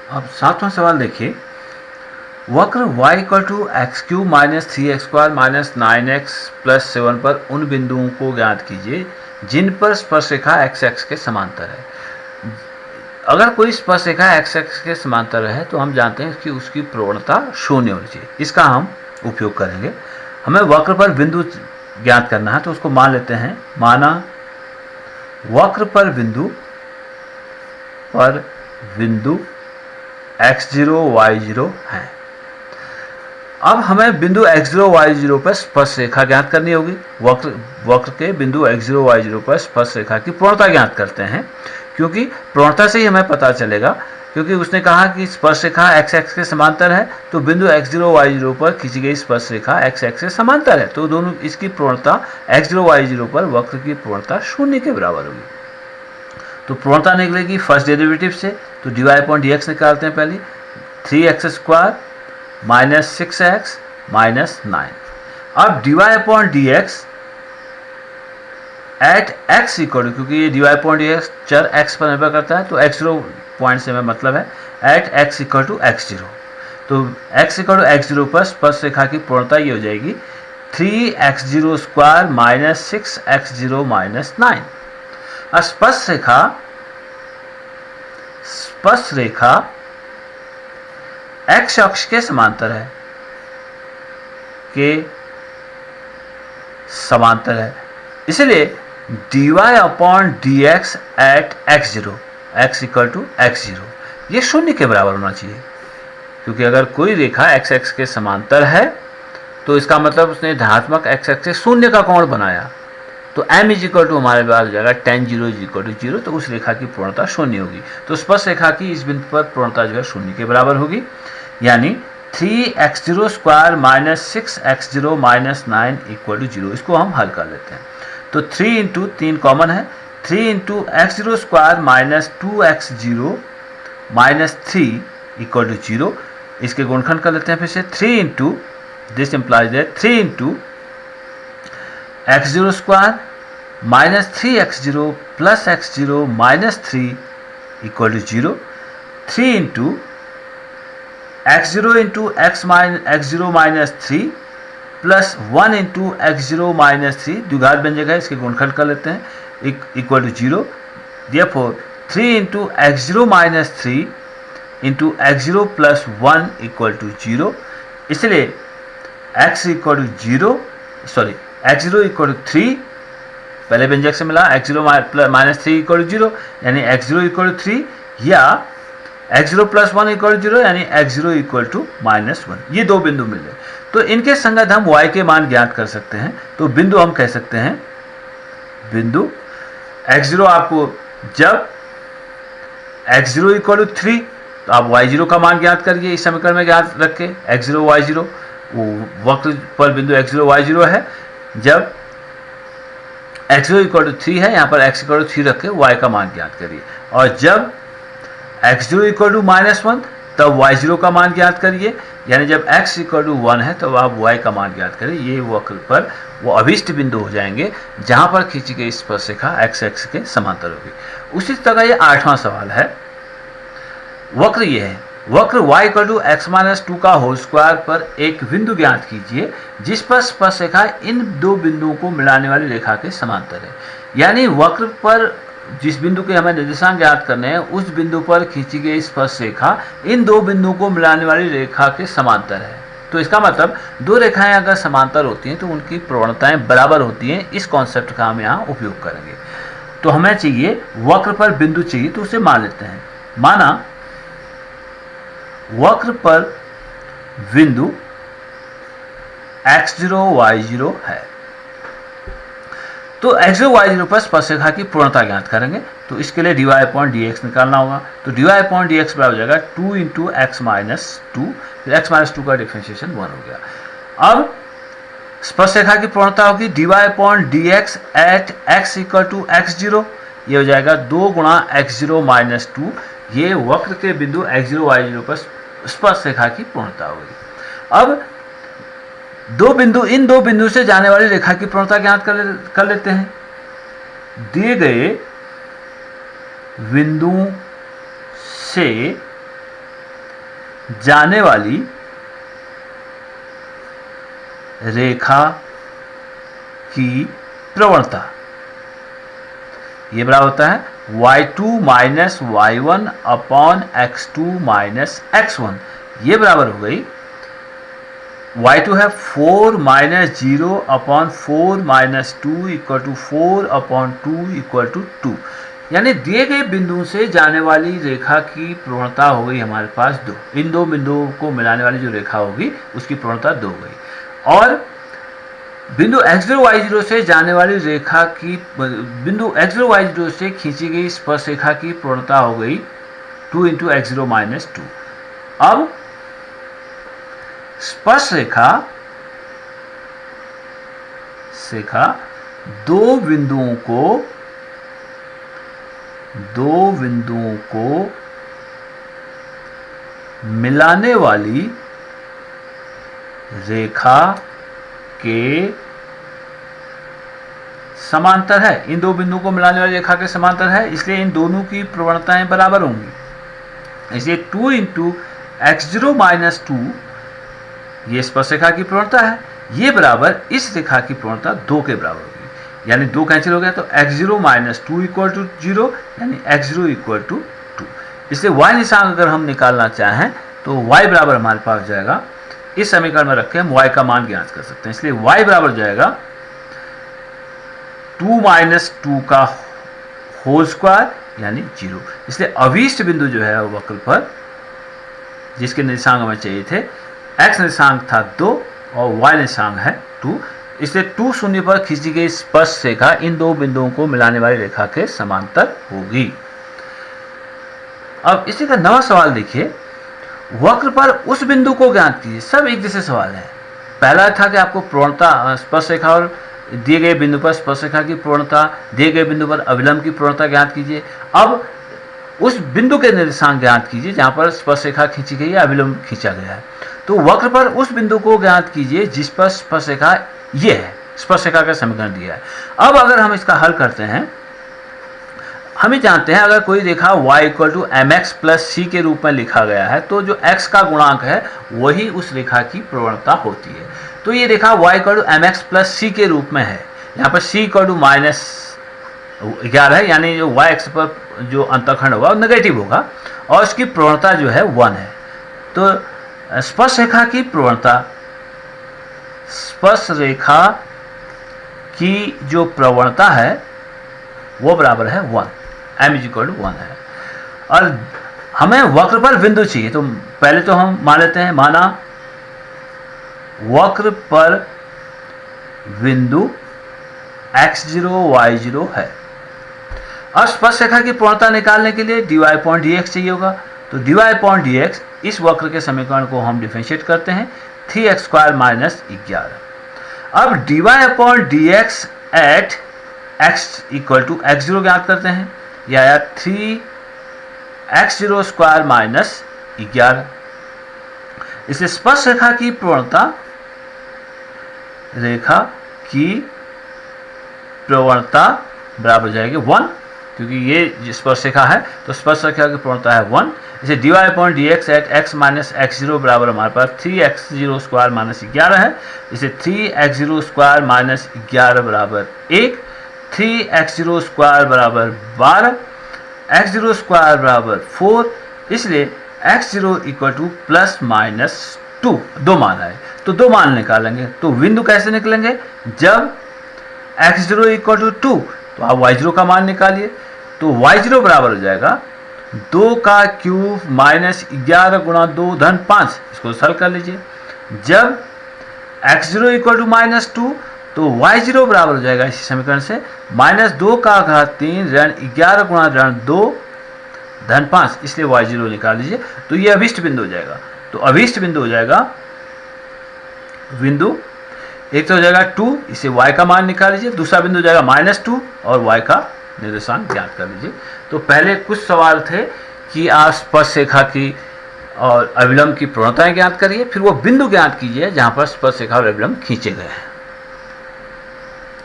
अब 7वां सवाल देखिए, वक्र y equal to x cube minus 3x² minus 9x plus 7 पर उन बिंदुओं को ज्ञात कीजिए जिन पर स्पर्शरेखा x एक्स के समांतर है। अगर कोई स्पर्शरेखा x एक्स के समांतर है तो हम जानते हैं कि उसकी प्रवणता शून्य होनी चाहिए। इसका हम उपयोग करेंगे। हमें वक्र पर बिंदु ज्ञात करना है तो उसको मान लेते हैं। माना वक्र पर बिंदु x0 y0 है। अब हमें बिंदु x0 y0 पर स्पर्शरेखा ज्ञात करनी होगी। वक्र के बिंदु x0 y0 पर स्पर्शरेखा की प्रवणता ज्ञात करते हैं, क्योंकि प्रवणता से ही हमें पता चलेगा, क्योंकि उसने कहा कि स्पर्शरेखा x एक्स के समांतर है, तो बिंदु x0 y0 पर खींची गई स्पर्शरेखा x एक्स से समांतर है, तो दोनों इसकी प्रवणता x0 y0 पर वक्र की प्रवणता शून्य के बराबर होगी। तो प्रवणता निकलेगी फर्स्ट डेरिवेटिव से, तो dy/dx निकालते हैं पहले। 3x² minus 6x minus 9। अब dy/dx एट x इक्वल, क्योंकि ये dy/dx चर x पर निर्भर करता है, तो x0 पॉइंट से हमें मतलब है eight x equal to x0। तो x इक्वल टू x0 पर स्पर्शरेखा की प्रवणता ये हो जाएगी 3x0² माइनस 6x0 माइनस 9। स्पर्शरेखा x अक्ष के समांतर है, इसलिए dy/dx eight x0 x equal to x0 ये शून्य के बराबर होना चाहिए, क्योंकि अगर कोई रेखा x एक्स के समांतर है तो इसका मतलब उसने धनात्मक x एक्स से शून्य का कोण बनाया, तो m इज इक्वल टू हमारे पास हो जाएगा tan 0 इज इक्वल टू 0, तो उस रेखा की प्रवणता शून्य होगी। तो स्पर्श रेखा की इस बिंदु पर प्रवणता जो है शून्य के बराबर होगी, यानी 3x0² minus 6x0 minus 9 equal to 0। इसको हम हल कर लेते हैं। तो 3 इंटू 3 कॉमन है, 3 into x0² minus 2x0 minus 3 equal to 0। इसके गुणनखंड कर लेते हैं फिर से। 3 into this implies that 3 into x0² minus 3x0 plus x0 minus 3 equal to 0। 3 into x0 into x0 minus 3 plus 1 into x0 minus 3 द्विघात व्यंजक है, इसके गुणनखंड कर लेते हैं, equal to 0। Therefore 3 into x0 minus 3 into x0 plus 1 equal to 0। इसलिए x equal to 0, sorry x0 equal to 3, पहले व्यंजक से मिला x0 माइनस 3 इक्वल टू 0, यानी x0 इक्वल टू 3, या x0 प्लस 1 इक्वल टू 0, यानी x0 इक्वल टू माइनस 1। ये दो बिंदु मिले, तो इनके संगत हम y के मान ज्ञात कर सकते हैं। तो बिंदु हम कह सकते हैं, बिंदु x0 आपको जब x0 इक्वल टू 3, तो आप y0 का मान ज्ञात करिए इस समीकरण में ज्ञात रख के। x0 y0 वो वक्र पर बिंदु x0 y0 है। जब x0 इक्वल टू 3 है, यहाँ पर x इक्वल टू 3 रख के y का मान ज्ञात करिए, और जब x0 इक्वल टू माइनस 1 तब y0 का मान ज्ञात करिए, यानी जब x इक्वल टू 1 है तब आप y का मान ज्ञात करिए। ये वक्र पर वो अभिष्ट बिंदु हो जाएंगे जहाँ पर खींची गई स्पर्शरेखा x एक्स के समांतर होगी। उसी तरह ये 8वां सवाल है। वक्र ये है, वक्र y equal to x minus 2 का होल स्क्वायर पर एक बिंदु ज्ञात कीजिए जिस पर स्पर्शरेखा इन दो बिंदुओं को मिलाने वाली रेखा के समांतर है। यानी वक्र पर जिस बिंदु के हमें निर्देशांक ज्ञात करने हैं, उस बिंदु पर खींची गई स्पर्शरेखा इन दो बिंदुओं को मिलाने वाली रेखा के समांतर है। तो इसका मतलब दो रेखाएं अगर समांतर होती हैं तो उनकी प्रवणताएं बराबर होती हैं। इस कॉन्सेप्ट का हम यहाँ उपयोग करेंगे। तो हमें चाहिए वक्र पर बिंदु चाहिए, तो उसे मान लेते हैं। माना वक्र पर बिंदु x0 y0 है, तो x0 y0 पर स्पर्शरेखा की पूर्णता ज्ञात करेंगे। तो इसके लिए dy/dx निकालना होगा। तो dy/dx बराबर हो जाएगा 2 इंटू x माइनस 2, फिर x माइनस 2 का डिफ्रेंशिएशन 1 हो गया। अब स्पर्शरेखा की पूर्णता होगी dy/dx eight x equal to x0, ये हो जाएगा 2 गुणा x0 माइनस 2। ये वक्र के बिंदु x0 y0 पर स्पर्शरेखा की पूर्णता होगी। अब इन दो बिंदु से जाने वाली रेखा की प्रवणता ज्ञात कर लेते हैं। दिए गए बिंदुओं से जाने वाली रेखा की प्रवणता, ये बराबर होता है y2 minus y1 upon x2 minus x1। ये बराबर हो गई y2 है 4 minus 0 upon 4 minus 2 equal to 4 upon 2 equal to 2। यानी दिए गए बिंदु से जाने वाली रेखा की प्रवणता हो गई हमारे पास 2। इन दो बिंदुओं को मिलाने वाली जो रेखा होगी उसकी प्रवणता 2 हो गई। और बिंदु x0 y0 से जाने वाली रेखा की, बिंदु x0 y0 से खींची गई स्पर्श रेखा की प्रवणता हो गई 2 इंटू x0 माइनस 2। अब स्पर्श रेखा दो बिंदुओं को मिलाने वाली रेखा के समांतर है। इन दो बिंदुओं को मिलाने वाली रेखा के समांतर है, इसलिए इन दोनों की प्रवणताएं बराबर होंगी। इसलिए 2 इंटू x0 माइनस 2 ये स्पर्श रेखा की प्रवणता है, ये बराबर इस रेखा की प्रवणता 2 के बराबर होगी। यानी 2 कैंसिल हो गया तो x0 माइनस 2 इक्वल टू 0, यानी x0 इक्वल टू 2। इसलिए y निशान अगर हम निकालना चाहें तो y बराबर हमारे पास जाएगा, इस समीकरण में रख के हम y का मान ज्ञात कर सकते हैं। इसलिए y बराबर जाएगा 2 माइनस 2 का होल स्क्वायर यानी 0। इसलिए अभीष्ट बिंदु जो है वक्र पर, जिसके निर्देशांक हमें चाहिए थे, x निर्देशांक था 2 और y निर्देशांक है 2। इसलिए 2 शून्य पर खींची गई स्पर्श रेखा इन दो बिंदुओं को मिलाने वाली रेखा के समांतर होगी। अब इसी का नवा सवाल देखिए, वक्र पर उस बिंदु को ज्ञात कीजिए। सब एक जैसे सवाल है। पहला था कि आपको प्रवणता, स्पर्श रेखा और दिए गए बिंदु पर स्पर्श रेखा की प्रवणता, दिए गए बिंदु पर अविलंब की प्रवणता ज्ञात कीजिए। अब उस बिंदु के निर्देशांक ज्ञात कीजिए जहां पर स्पर्श रेखा खींची गई है, अविलंब खींचा गया है। तो वक्र पर उस बिंदु को ज्ञात कीजिए जिस पर स्पर्श रेखा ये है, स्पर्श रेखा का समीकरण दिया है। अब अगर हम इसका हल करते हैं, हमें जानते हैं अगर कोई रेखा y equal to mx plus c के रूप में लिखा गया है तो जो x का गुणांक है वही उस रेखा की प्रवणता होती है। तो ये रेखा y equal to mx plus c के रूप में है। यहाँ पर c इक्वल टू माइनस 11 है, यानी जो y एक्स पर जो अंतःखंड होगा वो नेगेटिव होगा और इसकी प्रवणता जो है 1 है। तो स्पर्श रेखा की प्रवणता, स्पर्श रेखा की जो प्रवणता है वो बराबर है 1, m इज इक्वल टू 1 है। और हमें वक्र पर बिंदु चाहिए, तो पहले तो हम मान लेते हैं, माना वक्र पर बिंदु x0 y0 है। अब स्पर्श रेखा की प्रवणता निकालने के लिए dy अपॉन dx चाहिए होगा। तो dy अपॉन dx, इस वक्र के समीकरण को हम डिफरेंशिएट करते हैं 3x स्क्वायर माइनस 11। अब dy upon dx at x equal to x0 ज्ञात करते हैं, यह आया 3x0 स्क्वायर माइनस 11। इसे स्पर्श रेखा की प्रवणता, रेखा की प्रवणता बराबर जाएगी 1, क्योंकि ये स्पर्श रेखा है तो स्पर्श रेखा की प्रवणता है 1। इसे dy upon dx at x minus x0 बराबर हमारे पास 3x0 स्क्वायर माइनस 11 है। इसे 3x0 स्क्वायर माइनस 11 बराबर 1, 3x0 स्क्वायर बराबर 12, x0 स्क्वायर बराबर 4। इसलिए x0 equal two plus minus 2, 2 मान आए तो 2 मान निकालेंगे। तो बिंदु कैसे निकलेंगे, जब x0 इक्वल टू 2 तो आप y0 का मान निकालिए। तो y0 बराबर हो जाएगा 2 का क्यूब माइनस 11 गुणा 2 धन 5। इसको सरल कर लीजिए। जब x0 इक्वल टू माइनस 2 तो y0 बराबर हो जाएगा इसी समीकरण से माइनस 2 का घात 3 ऋण 11 गुणा ऋण 2 धन 5। इसलिए y0 निकाल लीजिए। तो ये अभिष्ट बिंदु हो जाएगा। तो अभिष्ट बिंदु हो जाएगा, बिंदु एक तो हो जाएगा 2, इसे y का मान निकाल लीजिए। दूसरा बिंदु हो जाएगा माइनस 2 और y का निर्देशांक ज्ञात कर लीजिए। तो पहले कुछ सवाल थे कि आप स्पर्श रेखा की और अविलंब की प्रवणताएं ज्ञात करिए, फिर वो बिंदु ज्ञात कीजिए जहां पर स्पर्श रेखा और अविलंब खींचे गए हैं।